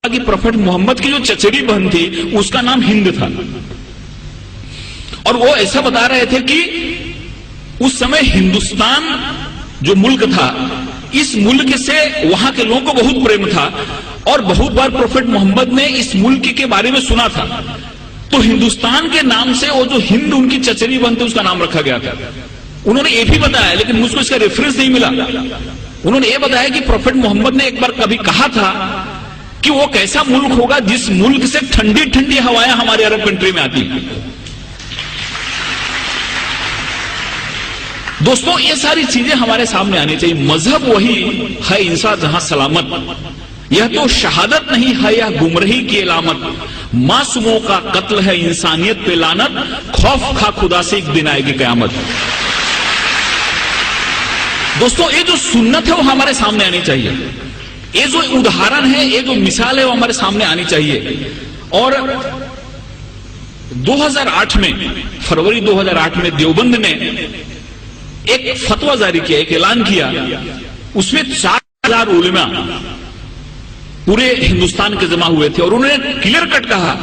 कि प्रोफेट मोहम्मद की जो चचेरी बहन थी उसका नाम हिंद था, और वो ऐसा बता रहे थे कि उस समय हिंदुस्तान जो मुल्क था, इस मुल्क से वहां के लोगों को बहुत प्रेम था, और बहुत बार प्रोफेट मोहम्मद ने इस मुल्क के बारे में सुना था। तो हिंदुस्तान के नाम से वो जो हिंद उनकी चचेरी बहन थी उसका नाम रखा गया था। उन्होंने ये भी बताया, लेकिन मुझको इसका रेफरेंस नहीं मिला। उन्होंने ये बताया कि प्रोफेट मोहम्मद ने एक बार कभी कहा था कि वो कैसा मुल्क होगा जिस मुल्क से ठंडी ठंडी हवाएं हमारे अरब कंट्री में आती हैं। दोस्तों, ये सारी चीजें हमारे सामने आनी चाहिए। मजहब वही है इंसान जहां सलामत, यह तो शहादत नहीं है, यह गुमराही की अलामत। मासूमों का कत्ल है इंसानियत पे लानत, खौफ खा खुदा से एक दिन आएगी कयामत। दोस्तों, ये जो सुन्नत है वो हमारे सामने आनी चाहिए, ये जो उदाहरण है, ये जो मिसाल है वो हमारे सामने आनी चाहिए। और 2008 में, फरवरी 2008 में देवबंद ने एक फतवा जारी किया, एक ऐलान किया। उसमें 4000 उलेमा पूरे हिंदुस्तान के जमा हुए थे, और उन्होंने क्लियर कट कहा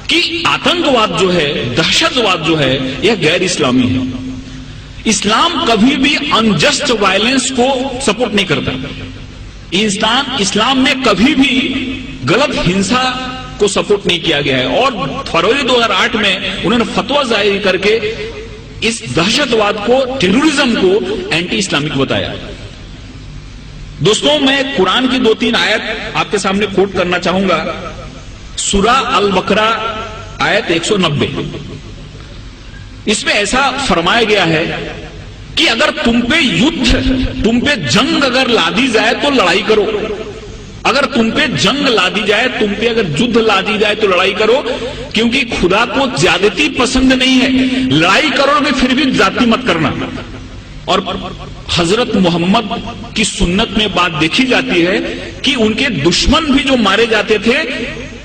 कि आतंकवाद जो है, दहशतवाद जो है, यह गैर इस्लामी है। इस्लाम कभी भी अनजस्ट वायलेंस को सपोर्ट नहीं करता। इस्लाम में कभी भी गलत हिंसा को सपोर्ट नहीं किया गया है। और फरवरी 2008 में उन्होंने फतवा जारी करके इस दहशतवाद को, टेररिज्म को एंटी इस्लामिक बताया। दोस्तों, मैं कुरान की 2-3 आयत आपके सामने कोट करना चाहूंगा। सूरा अल बकरा आयत 190, इसमें ऐसा फरमाया गया है कि अगर तुम पे युद्ध, तुम पे जंग अगर लादी जाए तो लड़ाई करो। अगर तुम पे जंग लादी जाए, तुम पे अगर युद्ध लादी जाए तो लड़ाई करो, क्योंकि खुदा को ज्यादती पसंद नहीं है। लड़ाई करोगे फिर भी जाति मत करना। और हजरत मोहम्मद की सुन्नत में बात देखी जाती है कि उनके दुश्मन भी जो मारे जाते थे,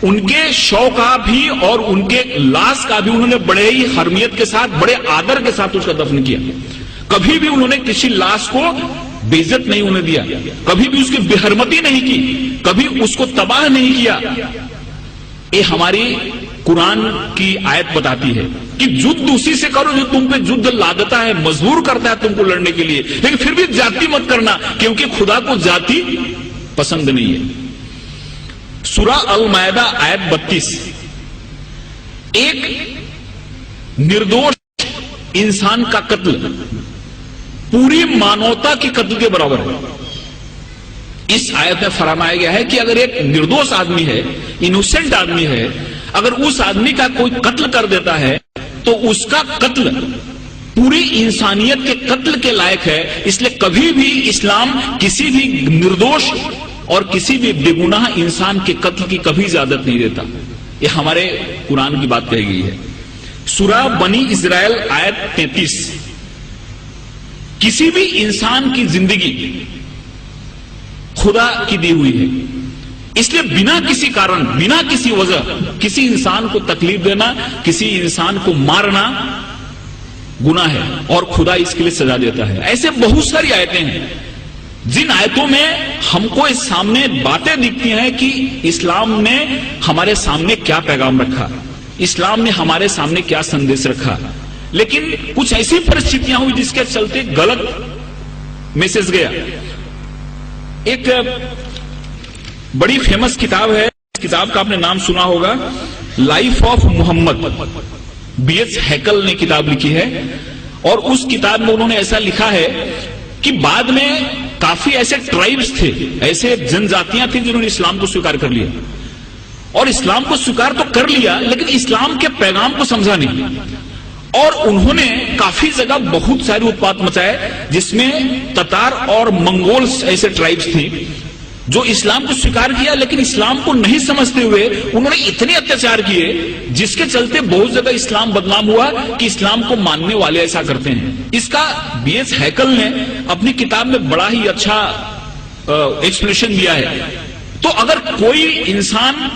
उनके शव का भी और उनके लाश का भी उन्होंने बड़े ही हरमियत के साथ, बड़े आदर के साथ उसका दफन किया। कभी भी उन्होंने किसी लाश को बेइज्जत नहीं होने दिया, कभी भी उसकी बेहरमती नहीं की, कभी उसको तबाह नहीं किया। ये हमारी कुरान की आयत बताती है कि युद्ध उसी से करो जो तुम पे युद्ध लादता है, मजबूर करता है तुमको लड़ने के लिए, लेकिन फिर भी जाति मत करना, क्योंकि खुदा को जाति पसंद नहीं है। सूरा अल मायदा आयत 32, एक निर्दोष इंसान का कत्ल पूरी मानवता की कत्ल के बराबर है। इस आयत में फरमाया गया है कि अगर एक निर्दोष आदमी है, इनोसेंट आदमी है, अगर उस आदमी का कोई कत्ल कर देता है तो उसका कत्ल पूरी इंसानियत के कत्ल के लायक है। इसलिए कभी भी इस्लाम किसी भी निर्दोष और किसी भी बेगुनाह इंसान के कत्ल की कभी इजाजत नहीं देता। यह हमारे कुरान की बात कही गई है। सूरा बनी इजराइल आयत 33, किसी भी इंसान की जिंदगी खुदा की दी हुई है, इसलिए बिना किसी कारण, बिना किसी वजह किसी इंसान को तकलीफ देना, किसी इंसान को मारना गुनाह है, और खुदा इसके लिए सजा देता है। ऐसे बहुत सारी आयतें हैं जिन आयतों में हमको इस सामने बातें दिखती हैं कि इस्लाम ने हमारे सामने क्या पैगाम रखा, इस्लाम ने हमारे सामने क्या संदेश रखा। लेकिन कुछ ऐसी परिस्थितियां हुई जिसके चलते गलत मैसेज गया। एक बड़ी फेमस किताब है, इस किताब का आपने नाम सुना होगा, लाइफ ऑफ मोहम्मद। B.H. हैकल ने किताब लिखी है, और उस किताब में उन्होंने ऐसा लिखा है कि बाद में काफी ऐसे ट्राइब्स थे, ऐसे जनजातियां थी जिन्होंने इस्लाम को स्वीकार कर लिया, और इस्लाम को स्वीकार तो कर लिया लेकिन इस्लाम के पैगाम को समझा नहीं, और उन्होंने काफी जगह बहुत सारी उत्पात मचाए, जिसमें ततार और मंगोल्स ऐसे ट्राइब्स थी जो इस्लाम को स्वीकार किया, लेकिन इस्लाम को नहीं समझते हुए उन्होंने इतने अत्याचार किए जिसके चलते बहुत जगह इस्लाम बदनाम हुआ कि इस्लाम को मानने वाले ऐसा करते हैं। इसका B.H. हैकल ने अपनी किताब में बड़ा ही अच्छा एक्सप्लेनेशन दिया है। तो अगर कोई इंसान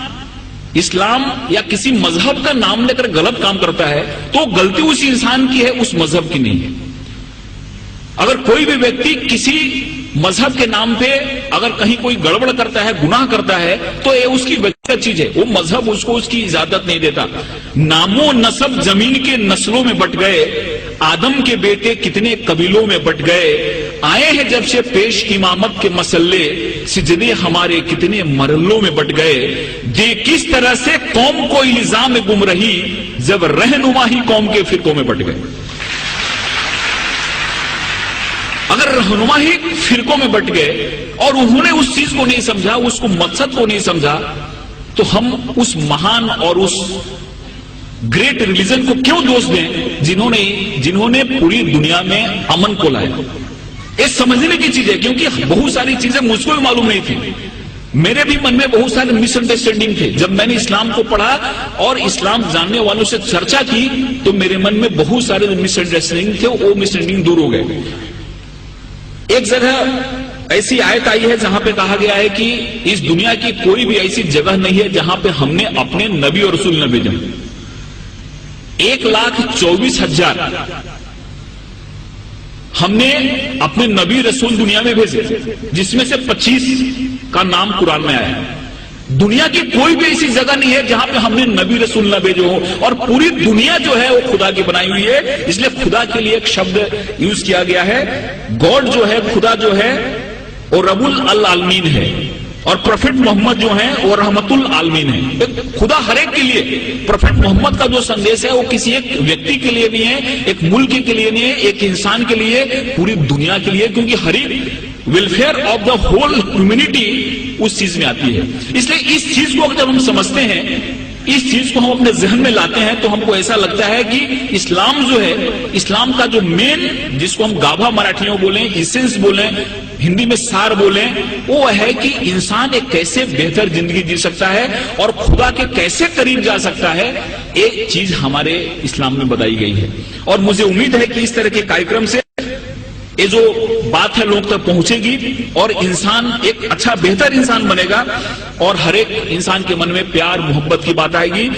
इस्लाम या किसी मजहब का नाम लेकर गलत काम करता है तो गलती उस इंसान की है, उस मजहब की नहीं है। अगर कोई भी व्यक्ति किसी मजहब के नाम पे अगर कहीं कोई गड़बड़ करता है, गुनाह करता है, तो ये उसकी व्यक्तिगत चीज है, वो मजहब उसको उसकी इजाजत नहीं देता। नामो नसब जमीन के नस्लों में बट गए, आदम के बेटे कितने कबीलों में बट गए, आए हैं जब से पेश इमामत के मसल्ले, सिजदे हमारे कितने मरलों में बट गए। दे किस तरह से कौम को इल्जाम में गुम रही, जब रहनुमा ही कौम के फिरकों में बट गए। अगर रहनुमा ही फिरकों में बट गए और उन्होंने उस चीज को नहीं समझा, उसको मकसद को नहीं समझा, तो हम उस महान और उस ग्रेट रिलीजन को क्यों दोष दें जिन्होंने पूरी दुनिया में अमन को लाया। ये समझने की चीज है, क्योंकि बहुत सारी चीजें मुझको भी मालूम नहीं थी। मेरे भी मन में बहुत सारे मिसअंडरस्टैंडिंग थे। जब मैंने इस्लाम को पढ़ा और इस्लाम जानने वालों से चर्चा की, तो मेरे मन में बहुत सारे मिसअंडरस्टैंडिंग थे, वो मिसअंडरस्टैंडिंग दूर हो गए। एक जगह ऐसी आयत आई है जहां पे कहा गया है कि इस दुनिया की कोई भी ऐसी जगह नहीं है जहां पे हमने अपने नबी और रसूल न भेजे। 1,24,000 हमने अपने नबी रसूल दुनिया में भेजे, जिसमें से 25 का नाम कुरान में आया है। दुनिया की कोई भी ऐसी जगह नहीं है जहां पे हमने नबी रसूल न भेजे हो, और पूरी दुनिया जो है वो खुदा की बनाई हुई है। इसलिए खुदा के लिए एक शब्द यूज किया गया है। गॉड जो है, खुदा जो है, वो रबुल अल आलमीन है, और प्रोफेट मोहम्मद जो है वो रहमतुल आलमीन है। खुदा हर एक के लिए, प्रोफेट मोहम्मद का जो संदेश है वो किसी एक व्यक्ति के लिए नहीं है, एक मुल्क के लिए नहीं है, एक इंसान के लिए, पूरी दुनिया के लिए, क्योंकि हर एक welfare of the whole humanity उस चीज में आती है। इसलिए इस चीज को जब हम समझते हैं, इस चीज को हम अपने जहन में लाते हैं, तो हमको ऐसा लगता है कि इस्लाम जो है, इस्लाम का जो मेन, जिसको हम गाभा मराठियों बोलें, इसेंस बोलें, हिंदी में सार बोलें, वो है कि इंसान एक कैसे बेहतर जिंदगी जी सकता है और खुदा के कैसे करीब जा सकता है। एक चीज हमारे इस्लाम में बताई गई है, और मुझे उम्मीद है कि इस तरह के कार्यक्रम से ये जो बात है लोग तक पहुंचेगी और इंसान एक अच्छा बेहतर इंसान बनेगा, और हर एक इंसान के मन में प्यार मोहब्बत की बात आएगी।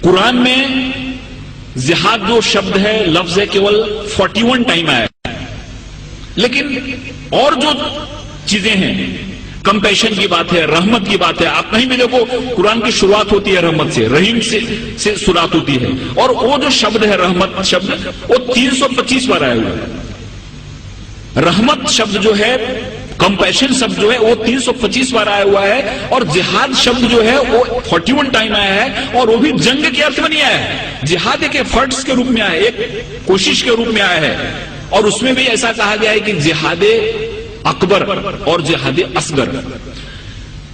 कुरान में जिहाद जो शब्द है, लफ्ज है, केवल 41 टाइम आया है, लेकिन और जो चीजें हैं, कंपैशन की बात है, रहमत की बात है। आप कहीं भी देखो, कुरान की शुरुआत होती है रहमत से, रहीम से शुरुआत होती है, और वो जो शब्द है रहमत शब्द, वो 325 बार आया हुआ है। रहमत शब्द जो है, कंपैशन शब्द जो है, वो 325 बार आया हुआ है, और जिहाद शब्द जो है वो 41 टाइम आया है, और वो भी जंग के अर्थ में नहीं आया है। जिहाद एक एफर्ट्स के रूप में आया है, एक कोशिश के रूप में आया है, और उसमें भी ऐसा कहा गया है कि जिहादे अकबर और जिहादे असगर।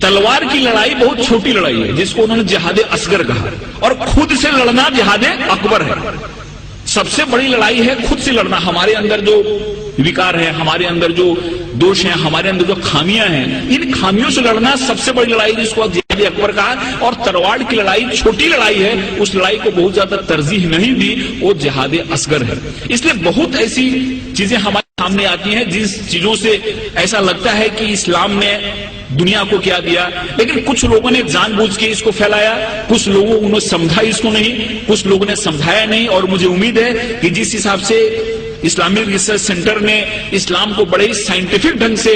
तलवार की लड़ाई बहुत छोटी लड़ाई है, जिसको उन्होंने जिहादे असगर कहा, और खुद से लड़ना जिहादे अकबर है। सबसे बड़ी लड़ाई है खुद से लड़ना। हमारे अंदर जो विकार है, हमारे अंदर जो दोष है, हमारे अंदर जो खामियां हैं, इन खामियों से लड़ना सबसे बड़ी लड़ाई, जिसको जिहादे अकबर कहा। और तलवार की लड़ाई छोटी लड़ाई है, उस लड़ाई को बहुत ज्यादा तरजीह नहीं दी, वो जिहादे असगर है। इसलिए बहुत ऐसी चीजें हमारे सामने आती हैं जिस चीजों से ऐसा लगता है कि इस्लाम ने दुनिया को क्या दिया, लेकिन कुछ लोगों ने जानबूझ के इसको फैलाया, कुछ लोगों ने समझा इसको नहीं, कुछ लोगों ने समझाया नहीं। और मुझे उम्मीद है कि जिस हिसाब से इस्लामिक रिसर्च सेंटर ने इस्लाम को बड़े साइंटिफिक ढंग से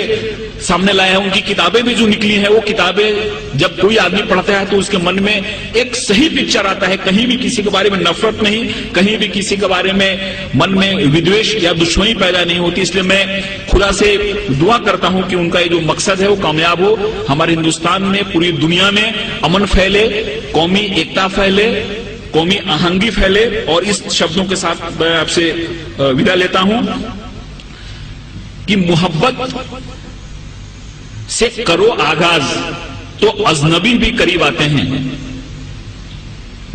सामने लाया है, उनकी किताबें भी जो निकली हैं, वो किताबें जब कोई आदमी पढ़ता है तो उसके मन में एक सही पिक्चर आता है। कहीं भी किसी के बारे में नफरत नहीं, कहीं भी किसी के बारे में मन में विद्वेष या दुश्मनी पैदा नहीं होती। इसलिए मैं खुदा से दुआ करता हूं कि उनका ये जो मकसद है वो कामयाब हो, हमारे हिंदुस्तान में, पूरी दुनिया में अमन फैले, कौमी एकता फैले, कौमी आहंगी फैले। और इस शब्दों के साथ मैं आपसे विदा लेता हूं कि मोहब्बत से करो आगाज तो अजनबी भी करीब आते हैं।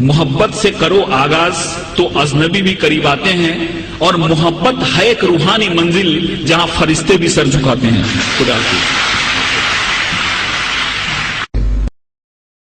मोहब्बत से करो आगाज तो अजनबी भी करीब आते हैं, और मोहब्बत है एक रूहानी मंजिल जहां फरिश्ते भी सर झुकाते हैं। खुदा हाफिज़।